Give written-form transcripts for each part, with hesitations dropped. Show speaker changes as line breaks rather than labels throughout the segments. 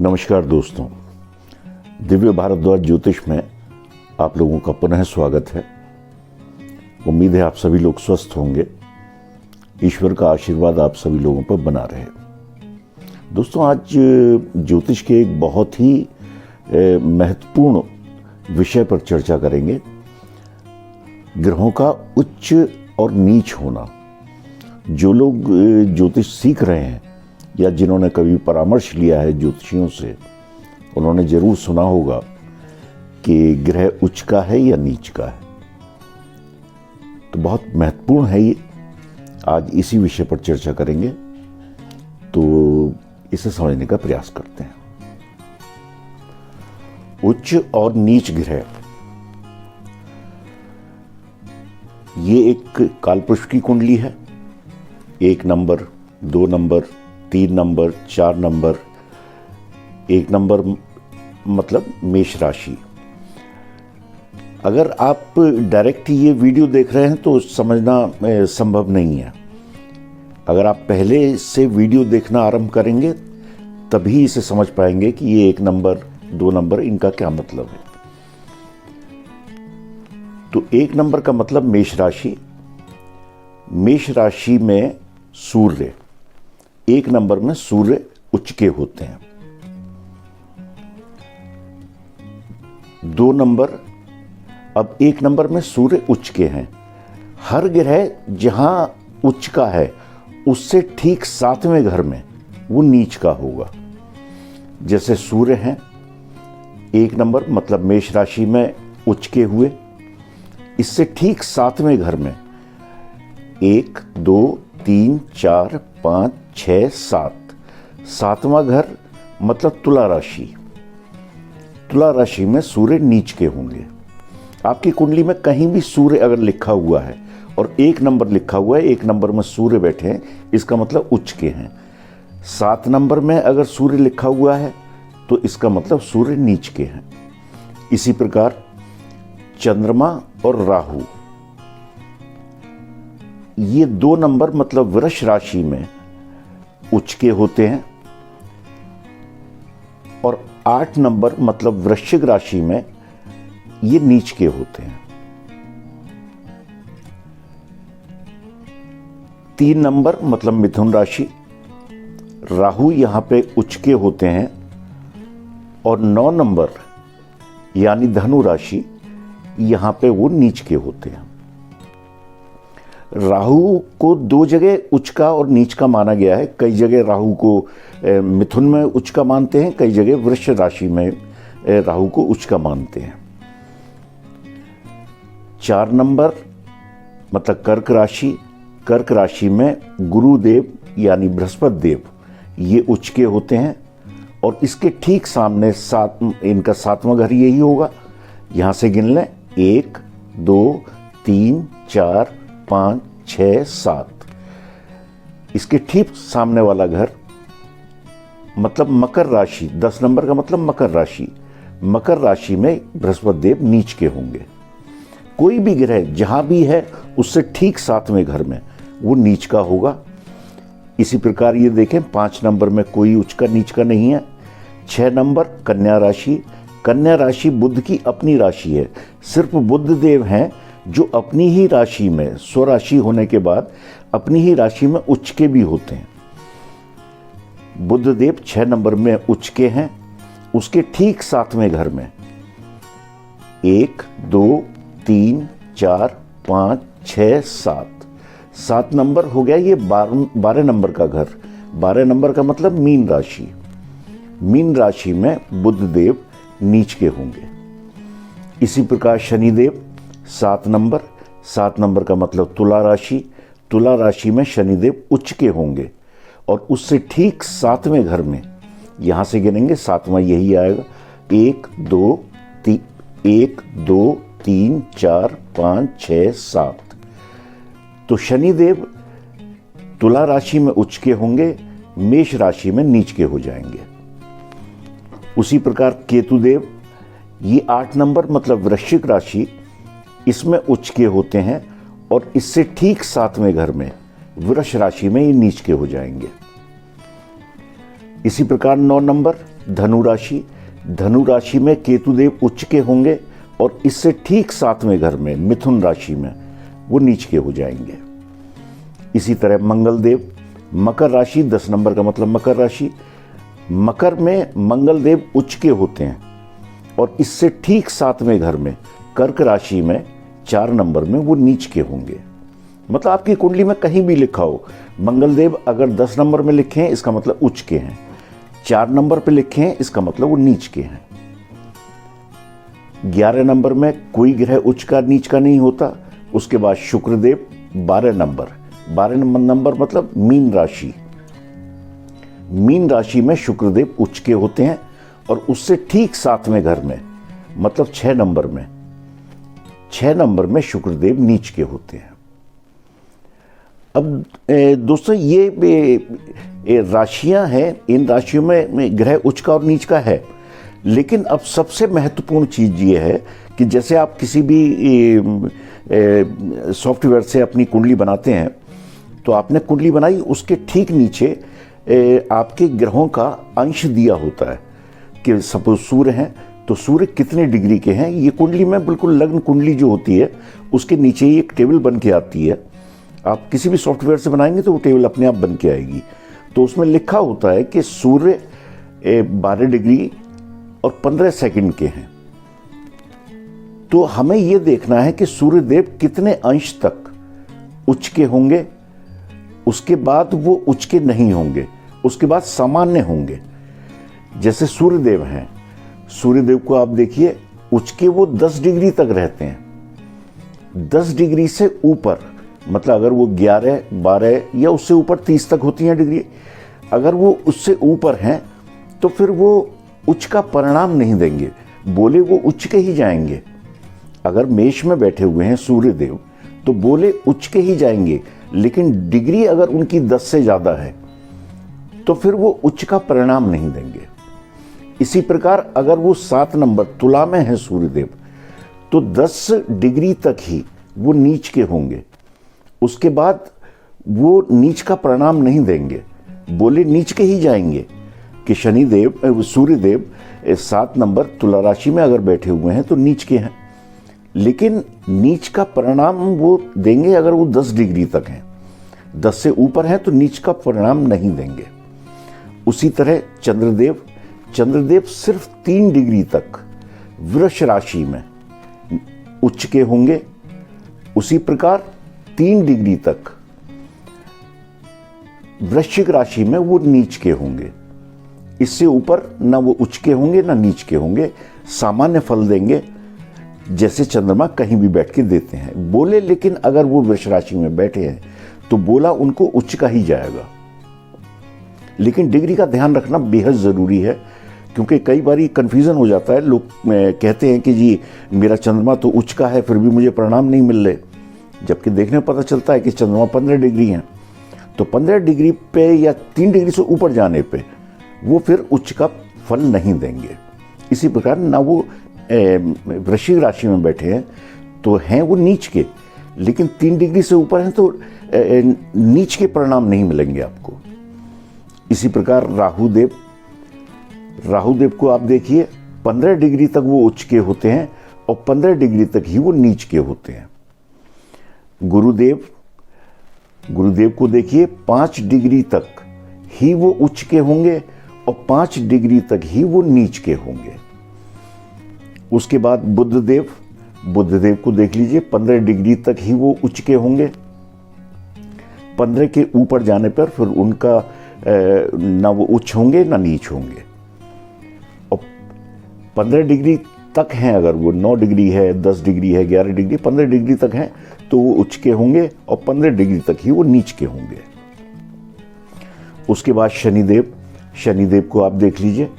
नमस्कार दोस्तों, दिव्य भारद्वाज ज्योतिष में आप लोगों का पुनः स्वागत है। उम्मीद है आप सभी लोग स्वस्थ होंगे। ईश्वर का आशीर्वाद आप सभी लोगों पर बना रहे। दोस्तों, आज ज्योतिष के एक बहुत ही महत्वपूर्ण विषय पर चर्चा करेंगे। ग्रहों का उच्च और नीच होना। जो लोग ज्योतिष सीख रहे हैं या जिन्होंने कभी परामर्श लिया है ज्योतिषियों से, उन्होंने जरूर सुना होगा कि ग्रह उच्च का है या नीच का है। तो बहुत महत्वपूर्ण है ये। आज इसी विषय पर चर्चा करेंगे, तो इसे समझने का प्रयास करते हैं। उच्च और नीच ग्रह, ये एक कालपुरुष की कुंडली है। 1 number, 2 number, 3 number, 4 number. 1 number मतलब मेष राशि। अगर आप डायरेक्ट ये वीडियो देख रहे हैं तो समझना संभव नहीं है। अगर आप पहले से वीडियो देखना आरंभ करेंगे तभी इसे समझ पाएंगे कि ये 1 नंबर, 2 नंबर, इनका क्या मतलब है। तो 1 नंबर का मतलब मेष राशि। मेष राशि में सूर्य, 1 नंबर में सूर्य उच्च के होते हैं। 2 नंबर, अब 1 नंबर में सूर्य उच्च के हैं। हर ग्रह जहां उच्च का है उससे ठीक 7वें घर में वो नीच का होगा। जैसे सूर्य हैं 1 नंबर मतलब मेष राशि में उच्च के हुए, इससे ठीक 7वें घर में 1, 2, 3, 4, 5, 6, 7, 7वां घर मतलब तुला राशि। तुला राशि में सूर्य नीच के होंगे। आपकी कुंडली में कहीं भी सूर्य अगर लिखा हुआ है और 1 नंबर लिखा हुआ है, 1 नंबर में सूर्य बैठे हैं, इसका मतलब उच्च के हैं। 7 नंबर में अगर सूर्य लिखा हुआ है तो इसका मतलब सूर्य नीच के हैं। इसी प्रकार चंद्रमा और राहु, ये 2 नंबर मतलब वृष राशि में उच्च के होते हैं और 8 नंबर मतलब वृश्चिक राशि में ये नीच के होते हैं। 3 नंबर मतलब मिथुन राशि, राहु यहां पे उच्च के होते हैं और 9 नंबर यानी धनु राशि, यहां पे वो नीच के होते हैं। राहु को 2 जगह उच्च का और नीच का माना गया है। कई जगह राहु को मिथुन में उच्च का मानते हैं, कई जगह वृष राशि में राहु को उच्च का मानते हैं। 4 नंबर मतलब कर्क राशि, कर्क राशि में गुरुदेव यानी बृहस्पति देव ये उच्च के होते हैं और इसके ठीक सामने इनका 7वां घर यही होगा। यहां से गिन लें 1, 2, 3, 4, 5, 6, 7। इसके ठीक सामने वाला घर मतलब मकर राशि। 10 नंबर का मतलब मकर राशि। मकर राशि में बृहस्पति देव नीच के होंगे। कोई भी ग्रह जहां भी है उससे ठीक 7वें घर में वो नीच का होगा। इसी प्रकार ये देखें 5 नंबर में कोई उच्च का नीच का नहीं है। 6 नंबर कन्या राशि। कन्या राशि बुध की अपनी राशि है। सिर्फ बुध देव हैं जो अपनी ही राशि में, स्वराशि होने के बाद अपनी ही राशि में उच्च के भी होते हैं। बुध देव 6 नंबर में उच्च के हैं। उसके ठीक 7वें घर में 1, 2, 3, 4, 5, 6, 7, 7 नंबर हो गया। ये 12 नंबर का घर। 12 नंबर का मतलब मीन राशि। मीन राशि में बुध देव नीच के होंगे। इसी प्रकार शनिदेव 7 नंबर। 7 नंबर का मतलब तुला राशि। तुला राशि में शनिदेव उच्च के होंगे और उससे ठीक 7वें घर में, यहां से गिनेंगे 7वां यही आएगा। 1, 2, 3, 4, 5, 6, 7। तो शनिदेव तुला राशि में उच्च के होंगे, मेष राशि में नीच के हो जाएंगे। उसी प्रकार केतुदेव, ये 8 नंबर मतलब वृश्चिक राशि, इसमें उच्च के होते हैं और इससे ठीक 7वें घर में वृष राशि में ये नीच के हो जाएंगे। इसी प्रकार 9 नंबर धनु राशि, धनु राशि में केतुदेव उच्च के होंगे और इससे ठीक 7वें घर में मिथुन राशि में वो नीच के हो जाएंगे। इसी तरह मंगल देव मकर राशि, 10 नंबर का मतलब मकर राशि, मकर में मंगल देव उच्च के होते हैं और इससे ठीक 7वें घर में कर्क राशि में 4 नंबर में वो नीच के होंगे। मतलब आपकी कुंडली में कहीं भी लिखा हो मंगल देव अगर 10 नंबर में लिखे हैं इसका मतलब उच्च के हैं, 4 नंबर पे लिखे हैं इसका मतलब वो नीच के हैं। 11 नंबर में कोई ग्रह उच्च का नीच का नहीं होता। उसके बाद शुक्रदेव 12 नंबर मतलब मीन राशि, मीन राशि में शुक्रदेव उच्च के होते हैं और उससे ठीक 7वें घर में मतलब 6 नंबर में शुक्रदेव नीच के होते हैं। अब दोस्तों ये राशियां हैं, इन राशियों में ग्रह उच्च का और नीच का है। लेकिन अब सबसे महत्वपूर्ण चीज ये है कि जैसे आप किसी भी सॉफ्टवेयर से अपनी कुंडली बनाते हैं तो आपने कुंडली बनाई, उसके ठीक नीचे आपके ग्रहों का अंश दिया होता है कि सपोज सूर्य हैं तो सूर्य कितने डिग्री के हैं। ये कुंडली में बिल्कुल लग्न कुंडली जो होती है उसके नीचे ही एक टेबल बन के आती है। आप किसी भी सॉफ्टवेयर से बनाएंगे तो वो टेबल अपने आप बन के आएगी। तो उसमें लिखा होता है कि सूर्य 12 डिग्री और 15 सेकंड के हैं। तो हमें यह देखना है कि सूर्यदेव कितने अंश तक उच्च के होंगे, उसके बाद वो उच्च के नहीं होंगे, उसके बाद सामान्य होंगे। जैसे सूर्यदेव हैं, सूर्यदेव को आप देखिए उच्च के वो 10 डिग्री तक रहते हैं। 10 डिग्री से ऊपर मतलब अगर वो 11, 12 या उससे ऊपर 30 तक होती हैं डिग्री, अगर वो उससे ऊपर हैं तो फिर वो उच्च का परिणाम नहीं देंगे, बोले वो उच्च के ही जाएंगे। अगर मेष में बैठे हुए हैं सूर्यदेव तो बोले उच्च के ही जाएंगे, लेकिन डिग्री अगर उनकी 10 से ज्यादा है तो फिर वो उच्च का परिणाम नहीं देंगे। इसी प्रकार अगर वो 7 नंबर तुला में है सूर्यदेव तो 10 डिग्री तक ही वो नीच के होंगे, उसके बाद वो नीच का परिणाम नहीं देंगे, बोले नीच के ही जाएंगे। कि शनिदेव सूर्यदेव 7 नंबर तुला राशि में अगर बैठे हुए हैं तो नीच के हैं, लेकिन नीच का परिणाम वो देंगे अगर वो 10 डिग्री तक हैं। 10 से ऊपर हैं तो नीच का परिणाम नहीं देंगे। उसी तरह चंद्रदेव सिर्फ 3 डिग्री तक वृष राशि में उच्च के होंगे। उसी प्रकार 3 डिग्री तक वृश्चिक राशि में वो नीच के होंगे। इससे ऊपर ना वो उच्च के होंगे ना नीच के होंगे, सामान्य फल देंगे जैसे चंद्रमा कहीं भी बैठ के देते हैं। बोले लेकिन अगर वो वृष राशि में बैठे हैं तो बोला उनको उच्च का ही जाएगा। लेकिन डिग्री का ध्यान रखना बेहद जरूरी है, क्योंकि कई बार कंफ्यूजन हो जाता है। लोग कहते हैं कि जी मेरा चंद्रमा तो उच्च का है फिर भी मुझे परिणाम नहीं मिल रहे, जबकि देखने में पता चलता है कि चंद्रमा 15 डिग्री है। तो 15 डिग्री पे या 3 डिग्री से ऊपर जाने पे वो फिर उच्च का फल नहीं देंगे। इसी प्रकार ना वो वृश्चिक राशि में बैठे हैं तो हैं वो नीच के, लेकिन 3 डिग्री से ऊपर हैं तो नीच के परिणाम नहीं मिलेंगे आपको। इसी प्रकार राहुदेव को आप देखिए 15 डिग्री तक वो उच्च के होते हैं और 15 डिग्री तक ही वो नीच के होते हैं। गुरुदेव को देखिए 5 डिग्री तक ही वो उच्च के होंगे और 5 डिग्री तक ही वो नीच के होंगे। उसके बाद बुधदेव को देख लीजिए 15 डिग्री तक ही वो उच्च के होंगे। 15 के ऊपर जाने पर फिर उनका ना वो उच्च होंगे ना नीच होंगे। और 15 डिग्री तक हैं, अगर वो 9 डिग्री है, 10 डिग्री है, 11 डिग्री, 15 डिग्री तक हैं तो वो उच्च के होंगे और 15 डिग्री तक ही वो नीच के होंगे। उसके बाद शनिदेव को आप देख लीजिए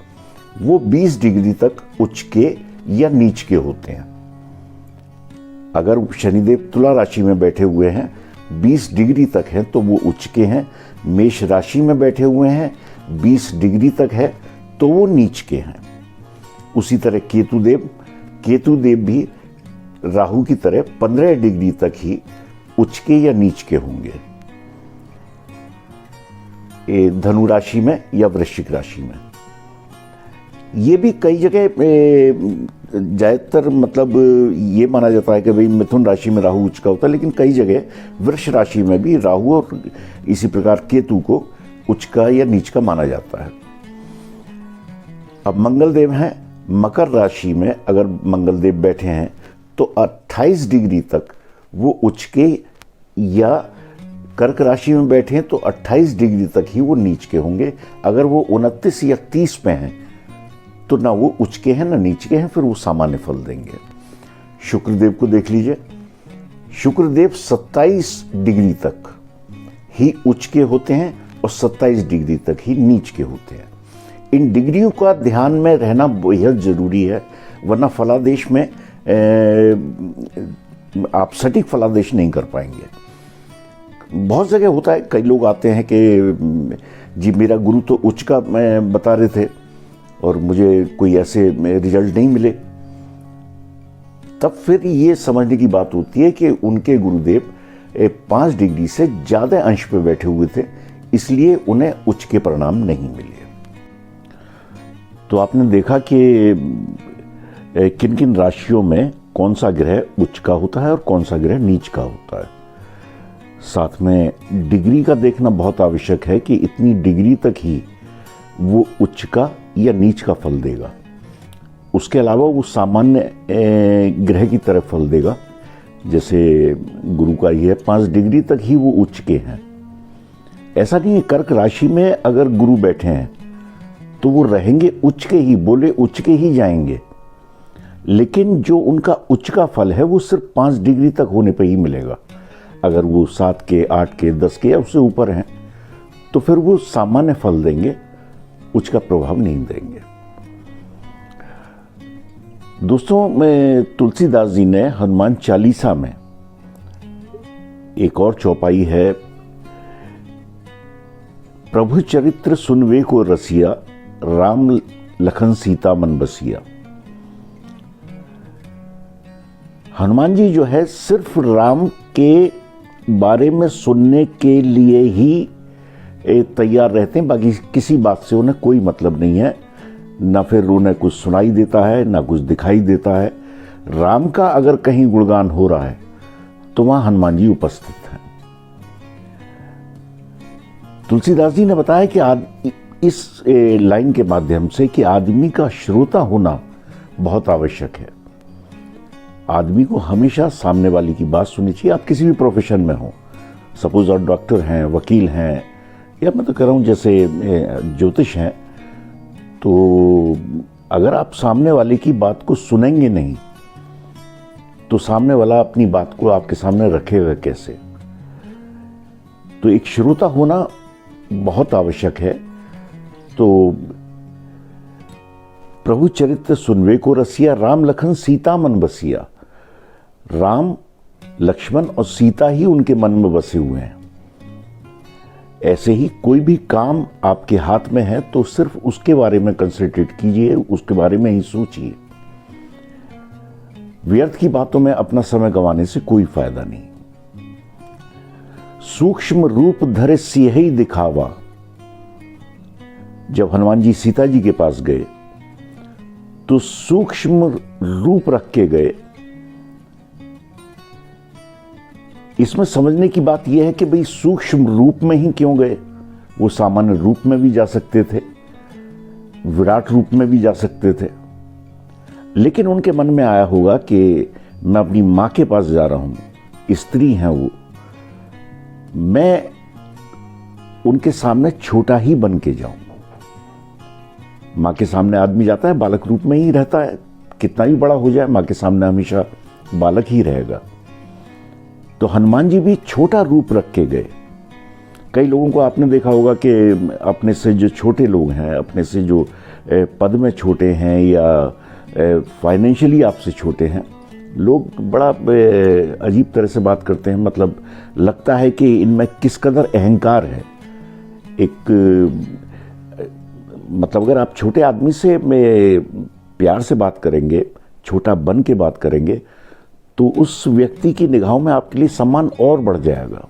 वो 20 डिग्री तक उच्च के या नीच के होते हैं। अगर शनिदेव तुला राशि में बैठे हुए हैं 20 डिग्री तक हैं तो वो उच्च के हैं। मेष राशि में बैठे हुए हैं 20 डिग्री तक है तो वो नीच के हैं। उसी तरह केतुदेव भी राहु की तरह 15 डिग्री तक ही उच्च के या नीच के होंगे, धनु राशि में या वृश्चिक राशि में। ये भी कई जगह ज़्यादातर मतलब ये माना जाता है कि भाई मिथुन राशि में राहु उच्च का होता है, लेकिन कई जगह वृष राशि में भी राहु और इसी प्रकार केतु को उच्च का या नीच का माना जाता है। अब मंगल देव हैं मकर राशि में, अगर मंगल देव बैठे हैं तो 28 डिग्री तक वो उच्च के, या कर्क राशि में बैठे हैं तो 28 डिग्री तक ही वो नीच के होंगे। अगर वो 29 या 30 पे हैं तो ना वो उच्च के हैं ना नीच के हैं, फिर वो सामान्य फल देंगे। शुक्रदेव को देख लीजिए, शुक्रदेव 27 डिग्री तक ही उच्च के होते हैं और 27 डिग्री तक ही नीच के होते हैं। इन डिग्रियों का ध्यान में रहना बेहद जरूरी है, वरना फलादेश में आप सटीक फलादेश नहीं कर पाएंगे। बहुत जगह होता है, कई लोग आते हैं कि जी मेरा गुरु तो उच्च का मैं बता रहे थे और मुझे कोई ऐसे रिजल्ट नहीं मिले। तब फिर ये समझने की बात होती है कि उनके गुरुदेव 5 डिग्री से ज़्यादा अंश पे बैठे हुए थे, इसलिए उन्हें उच्च के परिणाम नहीं मिले। तो आपने देखा कि किन किन राशियों में कौन सा ग्रह उच्च का होता है और कौन सा ग्रह नीच का होता है। साथ में डिग्री का देखना बहुत आवश्यक है कि इतनी डिग्री तक ही वो उच्च का या नीच का फल देगा, उसके अलावा वो सामान्य ग्रह की तरह फल देगा। जैसे गुरु का ये 5 डिग्री तक ही वो उच्च के हैं। ऐसा नहीं है, कर्क राशि में अगर गुरु बैठे हैं तो वो रहेंगे उच्च के ही, बोले उच्च के ही जाएंगे, लेकिन जो उनका उच्च का फल है वो सिर्फ 5 डिग्री तक होने पर ही मिलेगा। अगर वो 7 के 8 के 10 के या उससे ऊपर हैं तो फिर वो सामान्य फल देंगे, उच्च का प्रभाव नहीं देंगे। दोस्तों, मैं तुलसीदास जी ने हनुमान चालीसा में एक और चौपाई है, प्रभु चरित्र सुनवे को रसिया, राम लखन सीता मन बसिया। हनुमान जी जो है सिर्फ राम के बारे में सुनने के लिए ही तैयार रहते हैं, बाकी किसी बात से उन्हें कोई मतलब नहीं है। ना फिर उन्हें कुछ सुनाई देता है ना कुछ दिखाई देता है। राम का अगर कहीं गुणगान हो रहा है तो वहां हनुमान जी उपस्थित हैं। तुलसीदास जी ने बताया कि इस लाइन के माध्यम से कि आदमी का श्रोता होना बहुत आवश्यक है। आदमी को हमेशा सामने वाले की बात सुननी चाहिए। आप किसी भी प्रोफेशन में हो, सपोज आप डॉक्टर हैं, वकील हैं, या मैं तो कह रहा हूं जैसे ज्योतिष हैं, तो अगर आप सामने वाले की बात को सुनेंगे नहीं तो सामने वाला अपनी बात को आपके सामने रखेगा कैसे। तो एक श्रोता होना बहुत आवश्यक है। तो प्रभु चरित्र सुनवे को रसिया, राम लखन सीता मन बसिया। राम, लक्ष्मण और सीता ही उनके मन में बसे हुए हैं। ऐसे ही कोई भी काम आपके हाथ में है तो सिर्फ उसके बारे में कंसंट्रेट कीजिए, उसके बारे में ही सोचिए। व्यर्थ की बातों में अपना समय गंवाने से कोई फायदा नहीं। सूक्ष्म रूप धरे सियहि दिखावा। जब हनुमान जी सीता जी के पास गए तो सूक्ष्म रूप रख के गए। इसमें समझने की बात यह है कि भाई सूक्ष्म रूप में ही क्यों गए, वो सामान्य रूप में भी जा सकते थे, विराट रूप में भी जा सकते थे, लेकिन उनके मन में आया होगा कि मैं अपनी मां के पास जा रहा हूं, स्त्री हैं वो, मैं उनके सामने छोटा ही बन के जाऊं। मां के सामने आदमी जाता है बालक रूप में ही रहता है, कितना भी बड़ा हो जाए मां के सामने हमेशा बालक ही रहेगा। तो हनुमान जी भी छोटा रूप रख के गए। कई लोगों को आपने देखा होगा कि अपने से जो छोटे लोग हैं, अपने से जो पद में छोटे हैं या फाइनेंशियली आपसे छोटे हैं, लोग बड़ा अजीब तरह से बात करते हैं। मतलब लगता है कि इनमें किस कदर अहंकार है। मतलब अगर आप छोटे आदमी से प्यार से बात करेंगे, छोटा बन के बात करेंगे, तो उस व्यक्ति की निगाहों में आपके लिए सम्मान और बढ़ जाएगा।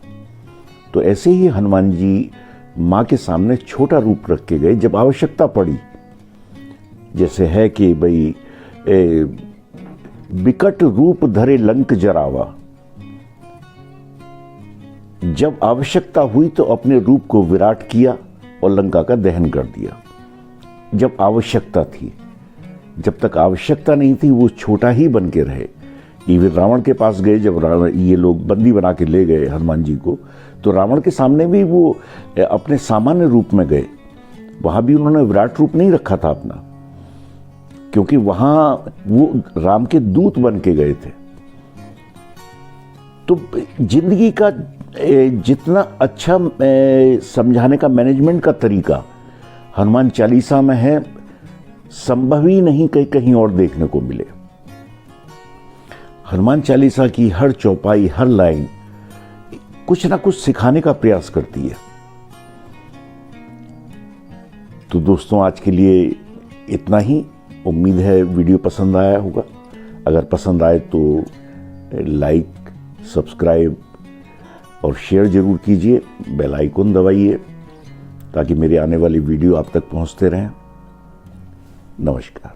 तो ऐसे ही हनुमान जी मां के सामने छोटा रूप रख के गए। जब आवश्यकता पड़ी, जैसे है कि भाई विकट रूप धरे लंक जरावा, जब आवश्यकता हुई तो अपने रूप को विराट किया और लंका का दहन कर दिया। जब आवश्यकता थी, जब तक आवश्यकता नहीं थी वो छोटा ही बन के रहे। इवन रावण के पास गए, जब ये लोग बंदी बना के ले गए हनुमान जी को, तो रावण के सामने भी वो अपने सामान्य रूप में गए। वहां भी उन्होंने विराट रूप नहीं रखा था अपना, क्योंकि वहां वो राम के दूत बन के गए थे। तो जिंदगी का जितना अच्छा समझाने का मैनेजमेंट का तरीका हनुमान चालीसा में है, संभव ही नहीं कहीं कहीं और देखने को मिले। हनुमान चालीसा की हर चौपाई, हर लाइन कुछ ना कुछ सिखाने का प्रयास करती है। तो दोस्तों, आज के लिए इतना ही। उम्मीद है वीडियो पसंद आया होगा। अगर पसंद आए तो लाइक, सब्सक्राइब और शेयर जरूर कीजिए। बेल आइकन दबाइए ताकि मेरे आने वाली वीडियो आप तक पहुंचते रहें। नमस्कार।